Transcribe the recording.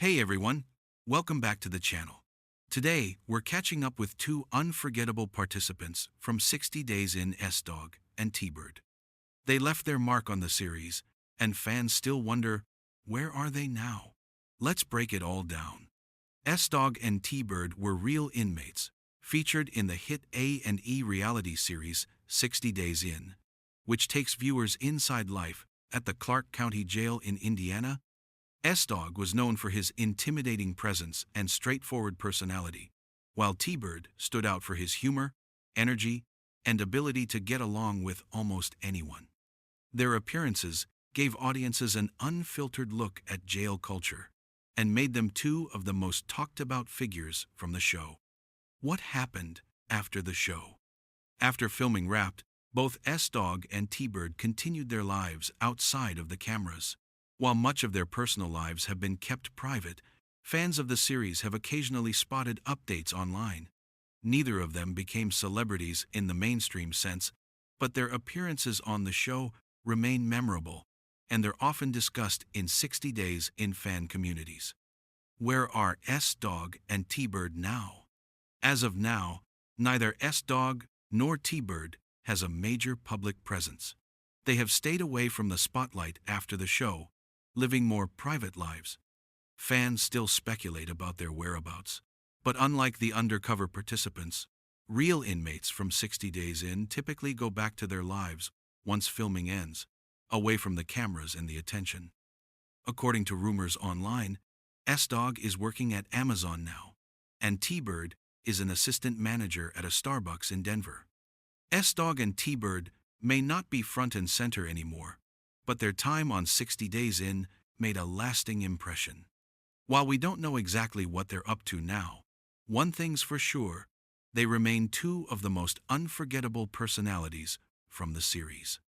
Hey everyone, welcome back to the channel. Today, we're catching up with two unforgettable participants from 60 Days in S Dog and T-Ird. They left their mark on the series, and fans still wonder, where are they now? Let's break it all down. S Dog and T-Ird were real inmates, featured in the hit A&E reality series 60 Days In, which takes viewers inside life at the Clark County Jail in Indiana. S Dog was known for his intimidating presence and straightforward personality, while T-Ird stood out for his humor, energy, and ability to get along with almost anyone. Their appearances gave audiences an unfiltered look at jail culture and made them two of the most talked about figures from the show. What happened after the show? After filming wrapped, both S Dog and T-Ird continued their lives outside of the cameras. While much of their personal lives have been kept private, fans of the series have occasionally spotted updates online. Neither of them became celebrities in the mainstream sense, but their appearances on the show remain memorable, and they're often discussed in 60 Days in fan communities. Where are S Dog and T-Ird now? As of now, neither S Dog nor T-Ird has a major public presence. They have stayed away from the spotlight after the show, living more private lives. Fans still speculate about their whereabouts, but unlike the undercover participants, real inmates from 60 Days In typically go back to their lives once filming ends, away from the cameras and the attention. According to rumors online, S Dog is working at Amazon now, and T-Ird is an assistant manager at a Starbucks in Denver. S Dog and T-Ird may not be front and center anymore, but their time on 60 Days In made a lasting impression. While we don't know exactly what they're up to now, one thing's for sure, they remain two of the most unforgettable personalities from the series.